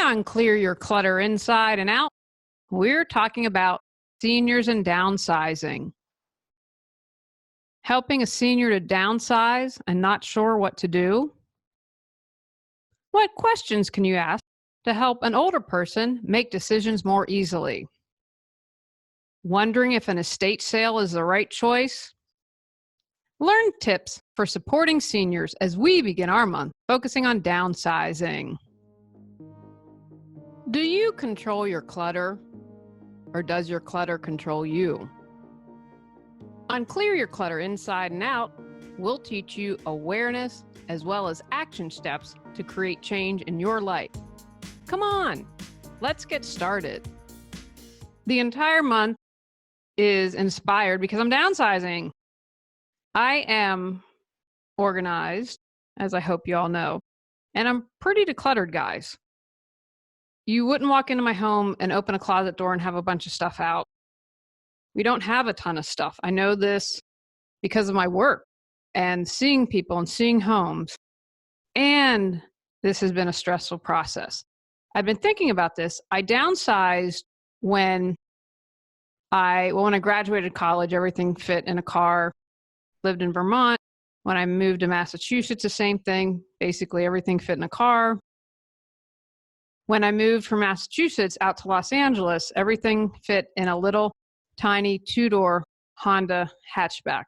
on Clear Your Clutter Inside and Out, we're talking about seniors and downsizing. Helping a senior to downsize and not sure what to do? What questions can you ask to help an older person make decisions more easily? Wondering if an estate sale is the right choice? Learn tips for supporting seniors as we begin our month focusing on downsizing. Do you control your clutter, or does your clutter control you? On Clear Your Clutter Inside and Out, we'll teach you awareness as well as action steps to create change in your life. Come on, let's get started. The entire month is inspired because I'm downsizing. I am organized, as I hope you all know, and I'm pretty decluttered, guys. You wouldn't walk into my home and open a closet door and have a bunch of stuff out. We don't have a ton of stuff. I know this because of my work and seeing people and seeing homes. And this has been a stressful process. I've been thinking about this. I downsized when I graduated college, everything fit in a car, lived in Vermont. When I moved to Massachusetts, the same thing. Basically, everything fit in a car. When I moved from Massachusetts out to Los Angeles, everything fit in a little tiny two-door Honda hatchback.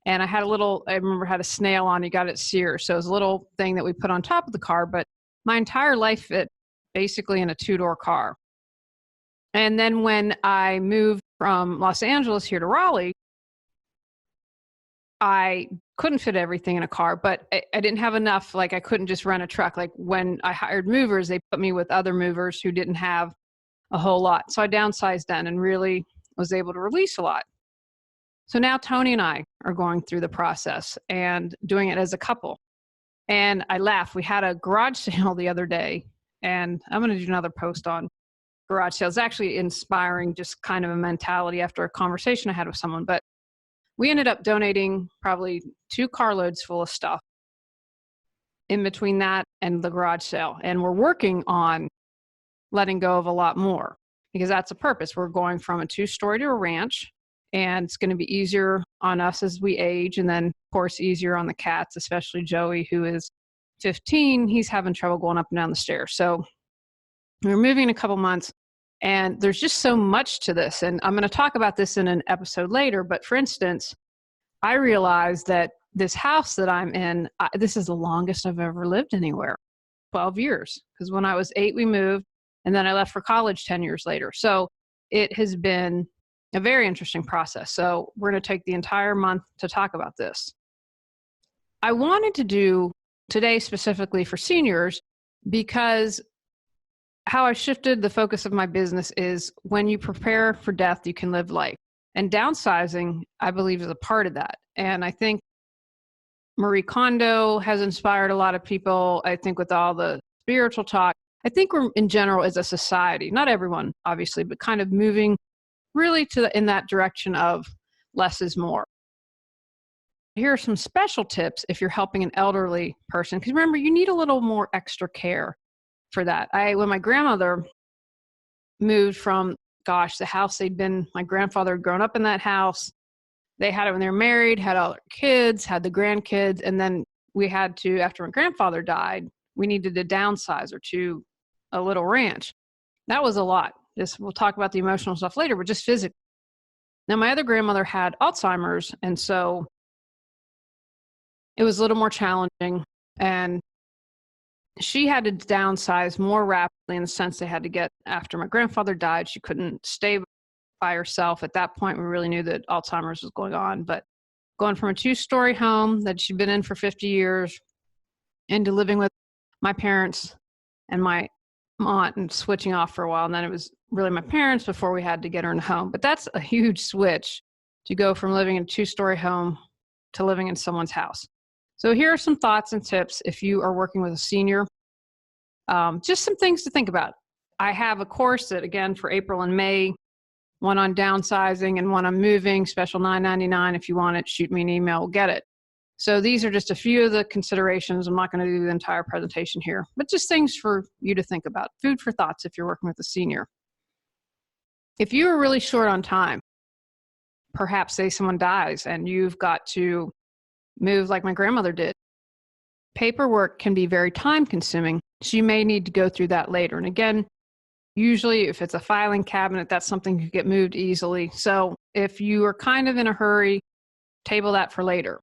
And I remember had a snail on, you got it at Sears. So it was a little thing that we put on top of the car, but my entire life fit basically in a two-door car. And then when I moved from Los Angeles here to Raleigh, I couldn't fit everything in a car, but I didn't have enough. Like I couldn't just rent a truck. Like when I hired movers, they put me with other movers who didn't have a whole lot. So I downsized then and really was able to release a lot. So now Tony and I are going through the process and doing it as a couple. And I laugh. We had a garage sale the other day, and I'm going to do another post on garage sales. Actually inspiring, just kind of a mentality after a conversation I had with someone. But we ended up donating probably 2 carloads full of stuff in between that and the garage sale. And we're working on letting go of a lot more because that's the purpose. We're going from a 2-story to a ranch, and it's going to be easier on us as we age. And then, of course, easier on the cats, especially Joey, who is 15. He's having trouble going up and down the stairs. So we're moving in a couple months. And there's just so much to this. And I'm going to talk about this in an episode later. But for instance, I realized that this house that I'm in, this is the longest I've ever lived anywhere, 12 years. Because when I was 8, we moved. And then I left for college 10 years later. So it has been a very interesting process. So we're going to take the entire month to talk about this. I wanted to do today specifically for seniors because how I shifted the focus of my business is when you prepare for death, you can live life. And downsizing, I believe, is a part of that. And I think Marie Kondo has inspired a lot of people. I think with all the spiritual talk, I think we're in general as a society, not everyone, obviously, but kind of moving really in that direction of less is more. Here are some special tips if you're helping an elderly person. Because remember, you need a little more extra care for that. When my grandmother moved from, the house my grandfather had grown up in that house. They had it when they were married, had all their kids, had the grandkids. And then we had to, after my grandfather died, we needed to downsize her to a little ranch. That was a lot. We'll talk about the emotional stuff later, but just physically. Now, my other grandmother had Alzheimer's. And so it was a little more challenging. And she had to downsize more rapidly in the sense they had to get, after my grandfather died, she couldn't stay by herself. At that point, we really knew that Alzheimer's was going on. But going from a 2-story home that she'd been in for 50 years into living with my parents and my aunt and switching off for a while. And then it was really my parents before we had to get her in a home. But that's a huge switch to go from living in a 2-story home to living in someone's house. So here are some thoughts and tips if you are working with a senior. Just some things to think about. I have a course that, again, for April and May, one on downsizing and one on moving, special $9.99. If you want it, shoot me an email, we'll get it. So these are just a few of the considerations. I'm not going to do the entire presentation here, but just things for you to think about. Food for thoughts if you're working with a senior. If you are really short on time, perhaps say someone dies and you've got to move like my grandmother did. Paperwork can be very time consuming, so you may need to go through that later. And again, usually if it's a filing cabinet, that's something you get moved easily. So if you are kind of in a hurry, table that for later.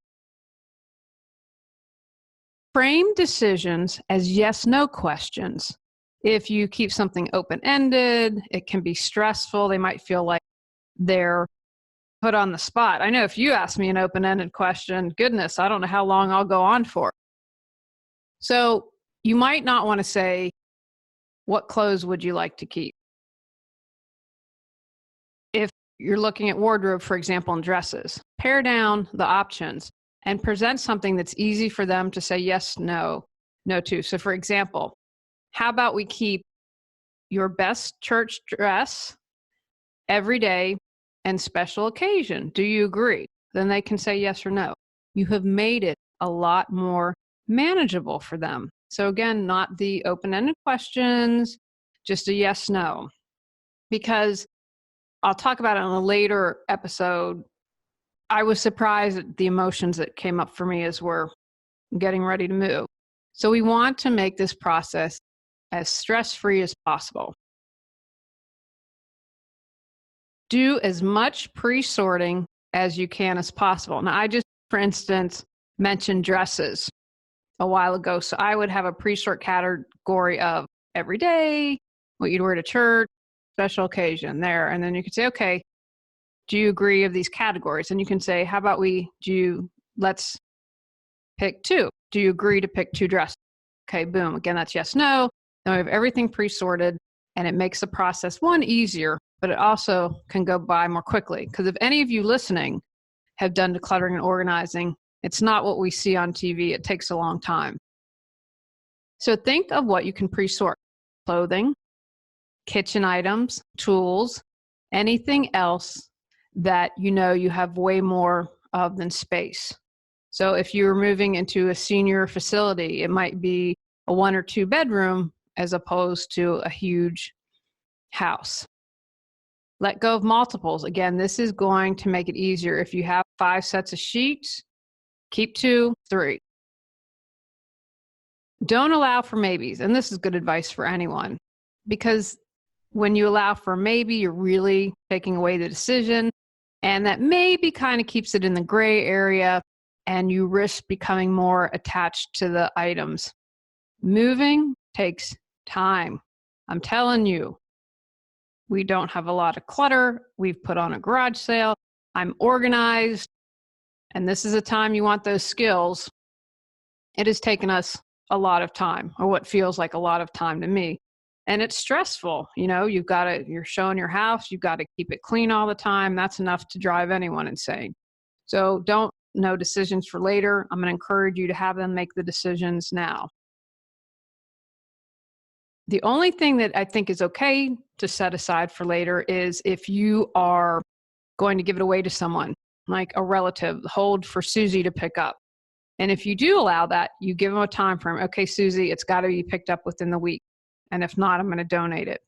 Frame decisions as yes/no questions. If you keep something open-ended, it can be stressful. They might feel like they're put on the spot. I know if you ask me an open-ended question, goodness, I don't know how long I'll go on for. So you might not want to say, what clothes would you like to keep? If you're looking at wardrobe, for example, and dresses, pare down the options and present something that's easy for them to say yes, no, no to. So for example, how about we keep your best church dress every day and special occasion? Do you agree? Then they can say yes or no. You have made it a lot more manageable for them. So again, not the open-ended questions, just a yes, no. Because I'll talk about it in a later episode. I was surprised at the emotions that came up for me as we're getting ready to move. So we want to make this process as stress-free as possible. Do as much pre-sorting as you can as possible. Now, I just, for instance, mentioned dresses a while ago. So I would have a pre-sort category of every day, what you'd wear to church, special occasion there. And then you could say, okay, do you agree of these categories? And you can say, how about let's pick 2. Do you agree to pick 2 dresses? Okay, boom. Again, that's yes, no. Then we have everything pre-sorted, and it makes the process, one, easier, but it also can go by more quickly. Because if any of you listening have done decluttering and organizing, it's not what we see on TV. It takes a long time. So think of what you can pre-sort: clothing, kitchen items, tools, anything else that you know you have way more of than space. So if you're moving into a senior facility, it might be a 1 or 2 bedroom as opposed to a huge house. Let go of multiples. Again, this is going to make it easier. If you have 5 sets of sheets, keep 2, 3. Don't allow for maybes. And this is good advice for anyone, because when you allow for maybe, you're really taking away the decision. And that maybe kind of keeps it in the gray area, and you risk becoming more attached to the items. Moving takes time. I'm telling you, we don't have a lot of clutter. We've put on a garage sale. I'm organized. And this is a time you want those skills. It has taken us a lot of time, or what feels like a lot of time to me. And it's stressful. You know, you're showing your house. You've got to keep it clean all the time. That's enough to drive anyone insane. So no decisions for later. I'm going to encourage you to have them make the decisions now. The only thing that I think is okay to set aside for later is if you are going to give it away to someone, like a relative, hold for Susie to pick up. And if you do allow that, you give them a time frame. Okay, Susie, it's got to be picked up within the week. And if not, I'm going to donate it.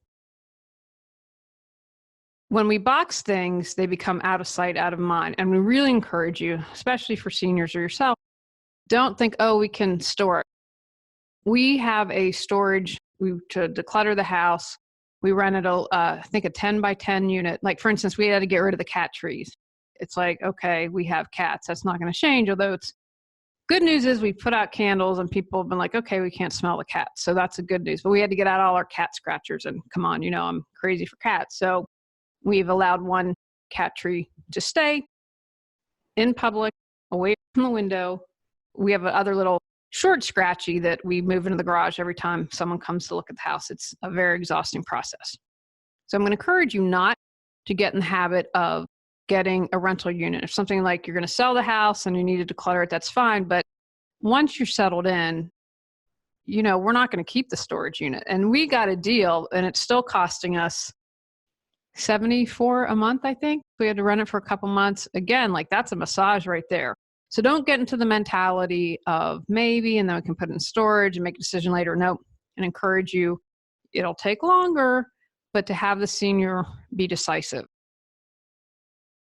When we box things, they become out of sight, out of mind. And we really encourage you, especially for seniors or yourself, don't think, oh, we can store it. We have a storage to declutter the house. We rented I think a 10 by 10 unit. Like, for instance, we had to get rid of the cat trees. It's like, okay, we have cats. That's not going to change. Although it's good news is we put out candles and people have been like, okay, we can't smell the cats. So that's a good news. But we had to get out all our cat scratchers, and come on, I'm crazy for cats. So we've allowed one cat tree to stay in public, away from the window. We have other little short scratchy that we move into the garage every time someone comes to look at the house. It's a very exhausting process. So I'm going to encourage you not to get in the habit of getting a rental unit. If something like you're going to sell the house and you need to declutter it, that's fine. But once you're settled in, we're not going to keep the storage unit. And we got a deal, and it's still costing us $74 a month, I think. We had to rent it for a couple months. Again, like, that's a massage right there. So don't get into the mentality of maybe, and then we can put it in storage and make a decision later. Nope. And encourage you, it'll take longer, but to have the senior be decisive.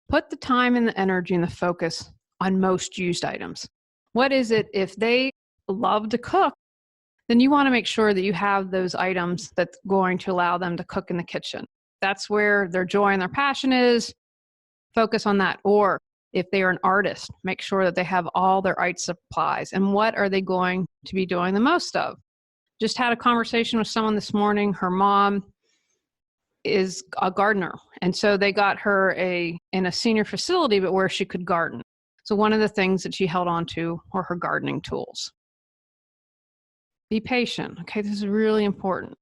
Put the time and the energy and the focus on most used items. What is it? If they love to cook, then you want to make sure that you have those items that's going to allow them to cook in the kitchen. That's where their joy and their passion is. Focus on that. Or if they are an artist, make sure that they have all their art supplies. And what are they going to be doing the most of? Just had a conversation with someone this morning. Her mom is a gardener. And so they got her in a senior facility, but where she could garden. So one of the things that she held on to were her gardening tools. Be patient. Okay, this is really important.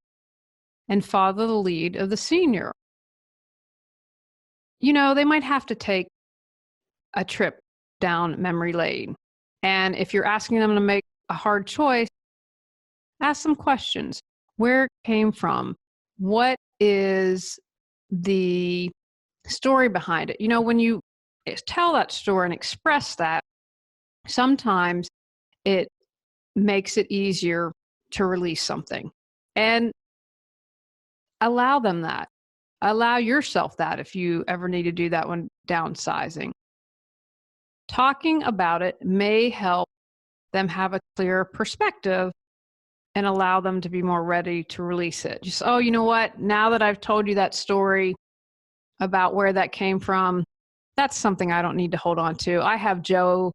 And follow the lead of the senior. You know, they might have to take a trip down memory lane. And if you're asking them to make a hard choice, ask some questions. Where it came from? What is the story behind it? You know, when you tell that story and express that, sometimes it makes it easier to release something. And allow them that. Allow yourself that if you ever need to do that when downsizing. Talking about it may help them have a clearer perspective and allow them to be more ready to release it. Just, oh, you know what? Now that I've told you that story about where that came from, that's something I don't need to hold on to. I have Joe's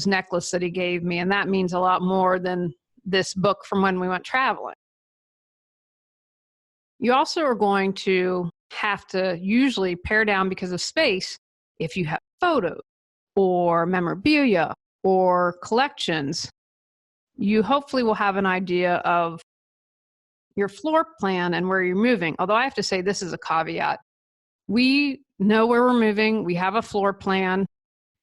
necklace that he gave me, and that means a lot more than this book from when we went traveling. You also are going to have to usually pare down because of space if you have photos or memorabilia or collections. You hopefully will have an idea of your floor plan and where you're moving. Although I have to say, this is a caveat. We know where we're moving. We have a floor plan,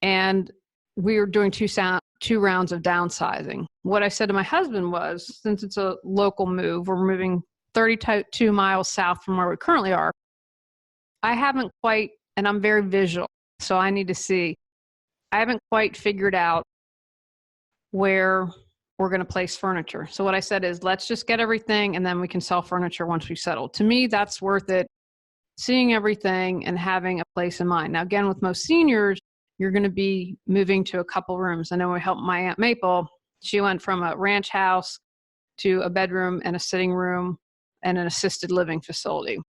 and we are doing two rounds of downsizing. What I said to my husband was, since it's a local move, we're moving 32 miles south from where we currently are. I haven't quite, and I'm very visual, so I need to see. I haven't quite figured out where we're going to place furniture. So what I said is, let's just get everything and then we can sell furniture once we settle. To me, that's worth it. Seeing everything and having a place in mind. Now, again, with most seniors, you're going to be moving to a couple rooms. I know we helped my Aunt Maple. She went from a ranch house to a bedroom and a sitting room and an assisted living facility.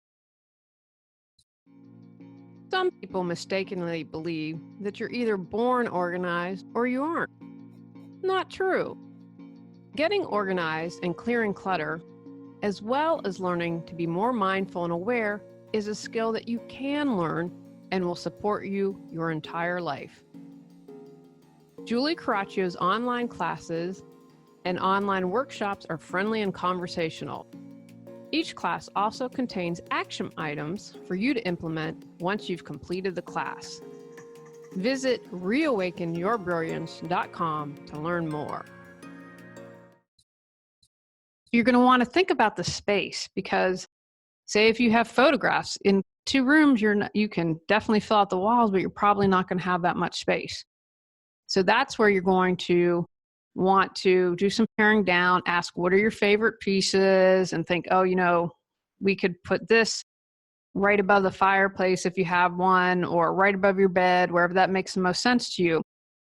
Some people mistakenly believe that you're either born organized or you aren't. Not true. Getting organized and clearing clutter, as well as learning to be more mindful and aware, is a skill that you can learn and will support you your entire life. Julie Carraccio's online classes and online workshops are friendly and conversational. Each class also contains action items for you to implement once you've completed the class. Visit reawakenyourbrilliance.com to learn more. You're going to want to think about the space because, say, if you have photographs in 2 rooms, you can definitely fill out the walls, but you're probably not going to have that much space. So that's where you're going to want to do some paring down, ask what are your favorite pieces, and think, oh, you know, we could put this right above the fireplace if you have one, or right above your bed, wherever that makes the most sense to you.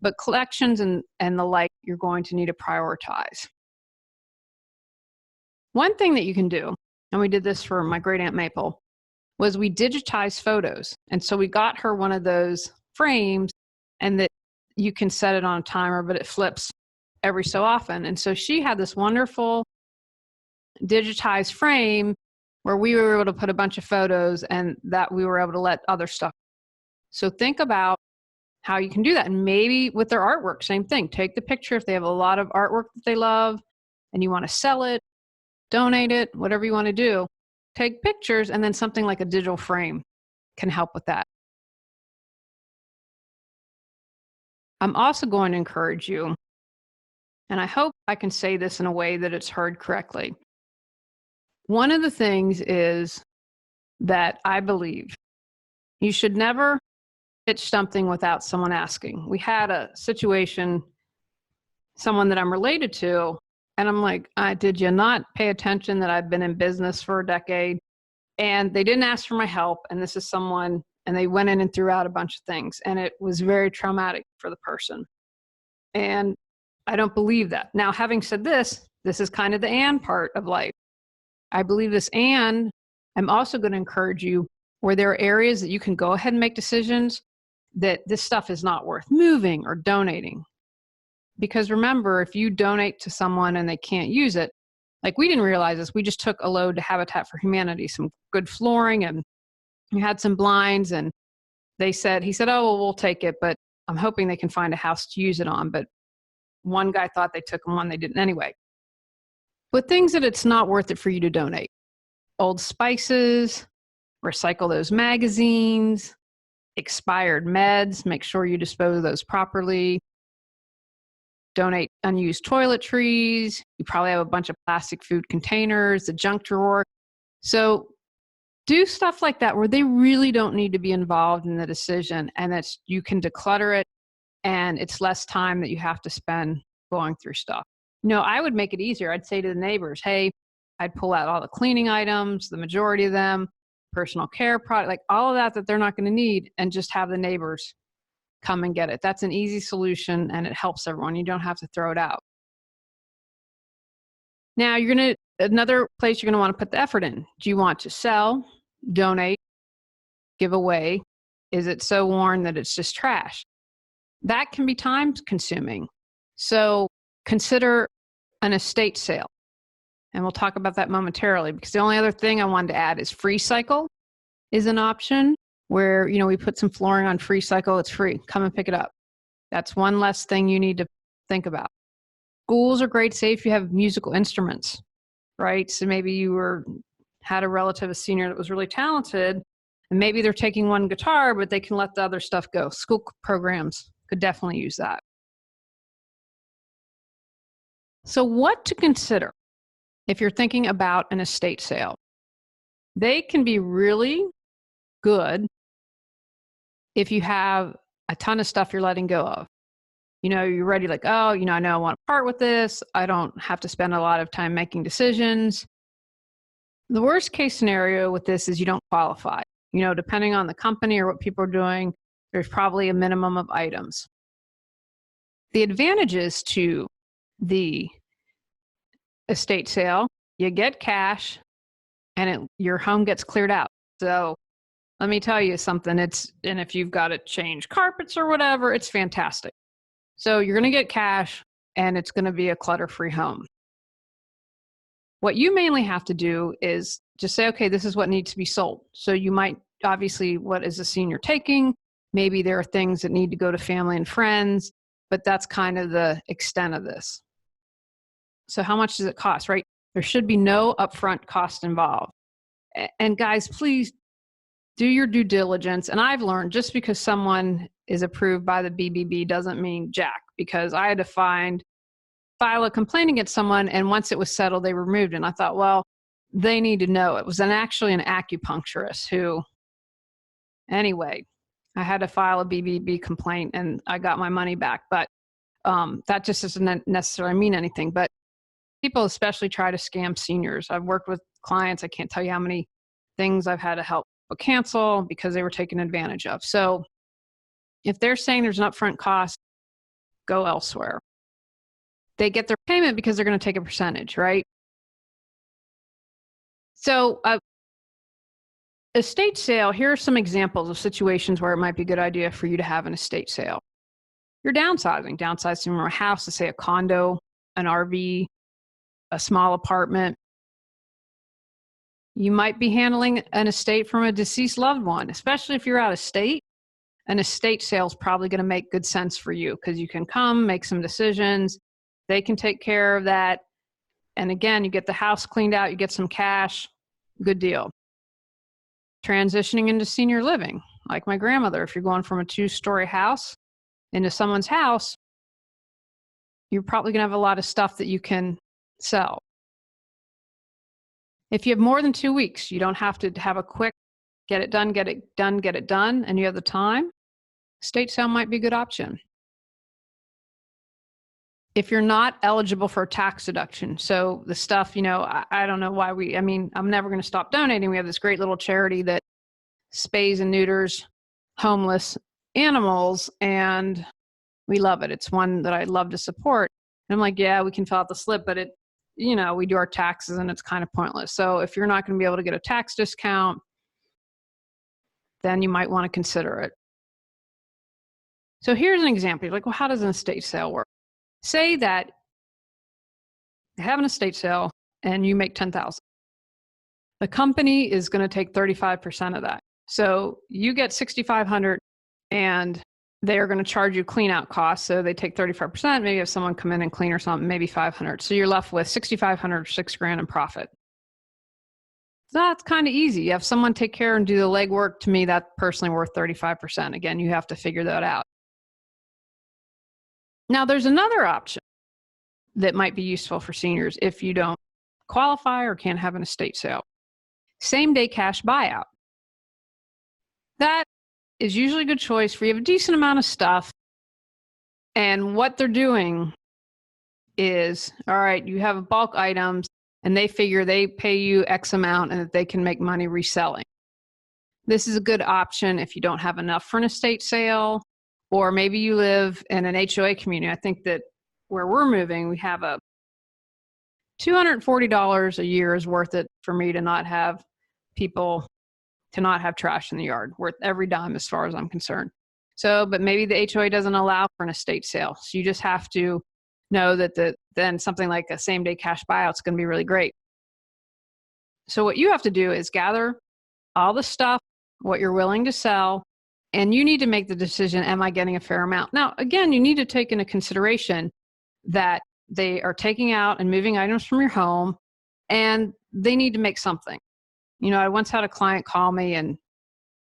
But collections and the like, you're going to need to prioritize. One thing that you can do, and we did this for my great Aunt Maple, was we digitized photos. And so we got her one of those frames, and that you can set it on a timer, but it flips every so often. And so she had this wonderful digitized frame where we were able to put a bunch of photos and that we were able to let other stuff. So think about how you can do that. And maybe with their artwork, same thing. Take the picture if they have a lot of artwork that they love and you want to sell it, donate it, whatever you want to do. Take pictures, and then something like a digital frame can help with that. I'm also going to encourage you, and I hope I can say this in a way that it's heard correctly. One of the things is that I believe you should never pitch something without someone asking. We had a situation, someone that I'm related to, and I'm like, did you not pay attention that I've been in business for a decade? And they didn't ask for my help. And this is someone, and they went in and threw out a bunch of things. And it was very traumatic for the person. And I don't believe that. Now, having said this is kind of the and part of life. I believe this, and I'm also going to encourage you where there are areas that you can go ahead and make decisions that this stuff is not worth moving or donating. Because remember, if you donate to someone and they can't use it, like we didn't realize this, we just took a load to Habitat for Humanity, some good flooring, and we had some blinds, and he said, oh, well, we'll take it, but I'm hoping they can find a house to use it on. But one guy thought they took them, one they didn't anyway. But things that it's not worth it for you to donate. Old spices, recycle those magazines, expired meds, make sure you dispose of those properly. Donate unused toiletries. You probably have a bunch of plastic food containers, the junk drawer. So do stuff like that where they really don't need to be involved in the decision, and you can declutter it, and it's less time that you have to spend going through stuff. I would make it easier. I'd say to the neighbors, hey, I'd pull out all the cleaning items, the majority of them, personal care product, like all of that they're not going to need, and just have the neighbors come and get it. That's an easy solution, and it helps everyone. You don't have to throw it out. Now, another place you're going to want to put the effort in. Do you want to sell, donate, give away? Is it so worn that it's just trash? That can be time consuming. So consider an estate sale. And we'll talk about that momentarily, because the only other thing I wanted to add is free cycle is an option where, we put some flooring on free cycle. It's free. Come and pick it up. That's one less thing you need to think about. Schools are great, say if you have musical instruments, right? So maybe you had a relative, a senior that was really talented, and maybe they're taking one guitar, but they can let the other stuff go. School programs could definitely use that. So what to consider if you're thinking about an estate sale? They can be really good if you have a ton of stuff you're letting go of. You're ready, like, oh, I know I want to part with this. I don't have to spend a lot of time making decisions. The worst case scenario with this is you don't qualify. Depending on the company or what people are doing, there's probably a minimum of items. The advantages to the estate sale, you get cash and your home gets cleared out. So let me tell you something, and if you've got to change carpets or whatever, it's fantastic. So you're going to get cash, and it's going to be a clutter-free home. What you mainly have to do is just say, okay, this is what needs to be sold. So you might, obviously, what is the senior taking? Maybe there are things that need to go to family and friends, but that's kind of the extent of this. So how much does it cost, right? There should be no upfront cost involved. And guys, please do your due diligence. And I've learned just because someone is approved by the BBB doesn't mean jack, because I had to file a complaint against someone, and once it was settled, they removed it. And I thought, well, they need to know. It was actually an acupuncturist who, anyway, I had to file a BBB complaint and I got my money back. But that just doesn't necessarily mean anything. But people especially try to scam seniors. I've worked with clients, I can't tell you how many things I've had to help cancel because they were taken advantage of. So if they're saying there's an upfront cost, go elsewhere. They get their payment because they're going to take a percentage, right? So estate sale, here are some examples of situations where it might be a good idea for you to have an estate sale. You're downsizing from a house to, say, a condo, an RV, a small apartment. You might be handling an estate from a deceased loved one, especially if you're out of state. An estate sale is probably going to make good sense for you because you can come, make some decisions. They can take care of that. And again, you get the house cleaned out, you get some cash, good deal. Transitioning into senior living, like my grandmother, if you're going from a 2-story house into someone's house, you're probably going to have a lot of stuff that you can sell. If you have more than 2 weeks, you don't have to have a quick get it done, and you have the time. estate sale might be a good option. If you're not eligible for a tax deduction, so the stuff, I don't know why I'm never going to stop donating. We have this great little charity that spays and neuters homeless animals, and we love it. It's one that I love to support. And I'm like, yeah, we can fill out the slip, but we do our taxes and it's kind of pointless. So if you're not going to be able to get a tax discount, then you might want to consider it. So here's an example. You're like, well, how does an estate sale work? Say that you have an estate sale and you make $10,000. The company is going to take 35% of that. So you get $6,500 and they are going to charge you clean out costs. So they take 35%, maybe have someone come in and clean or something, maybe $500. So you're left with $6,500, $6,000 in profit. So that's kind of easy. You have someone take care and do the legwork. To me, that's personally worth 35%. Again, you have to figure that out. Now, there's another option that might be useful for seniors if you don't qualify or can't have an estate sale. Same-day cash buyout. That is usually a good choice for you have a decent amount of stuff. And what they're doing is, all right, you have bulk items and they figure they pay you X amount and that they can make money reselling. This is a good option if you don't have enough for an estate sale, or maybe you live in an HOA community. I think that where we're moving, we have a $240 a year is worth it for me to not have trash in the yard, worth every dime as far as I'm concerned. So, but maybe the HOA doesn't allow for an estate sale. So you just have to know that then something like a same day cash buyout is going to be really great. So what you have to do is gather all the stuff, what you're willing to sell, and you need to make the decision, am I getting a fair amount? Now, again, you need to take into consideration that they are taking out and moving items from your home and they need to make something. I once had a client call me and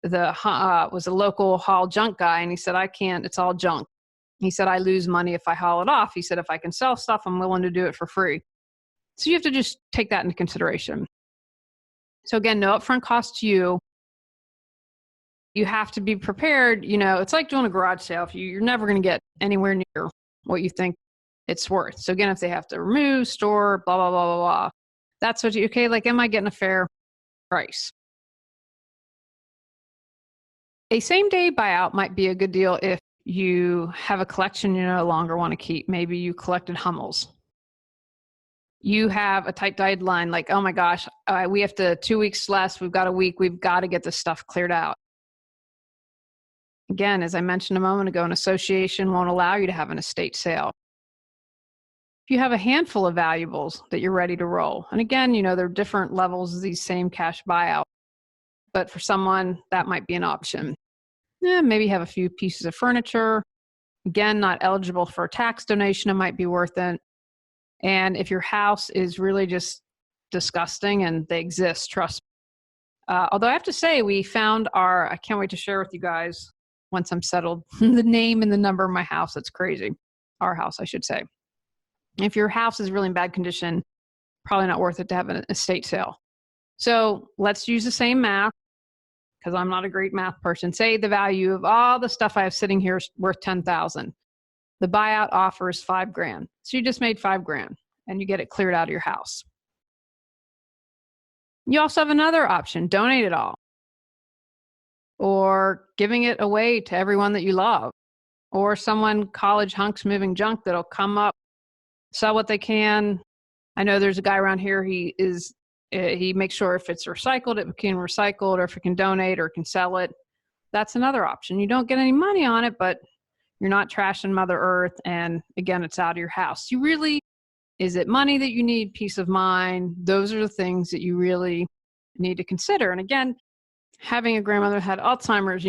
was a local haul junk guy, and he said, I can't, it's all junk. He said, I lose money if I haul it off. He said, if I can sell stuff, I'm willing to do it for free. So you have to just take that into consideration. So again, no upfront cost to you. You have to be prepared. It's like doing a garage sale. You're never going to get anywhere near what you think it's worth. So again, if they have to remove, store, blah, blah, blah, blah, blah, that's what am I getting a fair price? A same day buyout might be a good deal if you have a collection you no longer want to keep. Maybe you collected Hummels. You have a tight deadline, like, oh my gosh, we have 2 weeks less. We've got a week. We've got to get this stuff cleared out. Again, as I mentioned a moment ago, an association won't allow you to have an estate sale. If you have a handful of valuables that you're ready to roll, and again, there are different levels of these same cash buyout, but for someone, that might be an option. Maybe have a few pieces of furniture. Again, not eligible for a tax donation, it might be worth it. And if your house is really just disgusting, and they exist, trust me. Although I have to say, we found I can't wait to share with you guys once I'm settled, the name and the number of my house. That's crazy. Our house, I should say. If your house is really in bad condition, probably not worth it to have an estate sale. So let's use the same math, because I'm not a great math person. Say the value of all the stuff I have sitting here is worth $10,000. The buyout offer is $5,000. So you just made $5,000 and you get it cleared out of your house. You also have another option, donate it all, or giving it away to everyone that you love, or someone, college hunks moving junk, that'll come up, sell what they can. I know there's a guy around here, he makes sure if it's recycled, it can recycle, or if it can donate or can sell it. That's another option. You don't get any money on it, but you're not trashing Mother Earth. And again, it's out of your house. Is it money that you need? Peace of mind? Those are the things that you really need to consider. And again, having a grandmother who had Alzheimer's,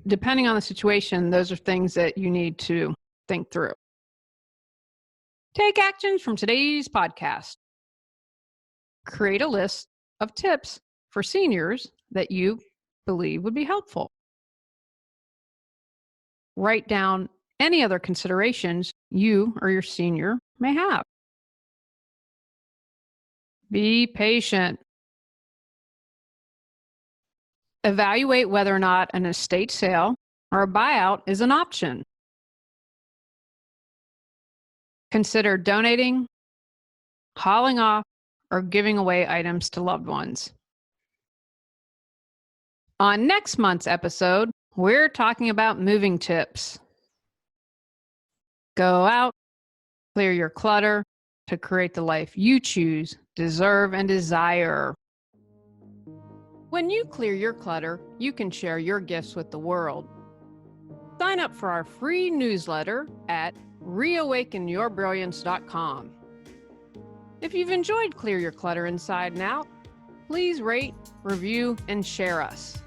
depending on the situation, those are things that you need to think through. Take actions from today's podcast. Create a list of tips for seniors that you believe would be helpful. Write down any other considerations you or your senior may have. Be patient. Evaluate whether or not an estate sale or a buyout is an option. Consider donating, hauling off, or giving away items to loved ones. On next month's episode, we're talking about moving tips. Go out, clear your clutter to create the life you choose, deserve, and desire. When you clear your clutter, you can share your gifts with the world. Sign up for our free newsletter at reawakenyourbrilliance.com. If you've enjoyed Clear Your Clutter Inside and Out, please rate, review, and share us.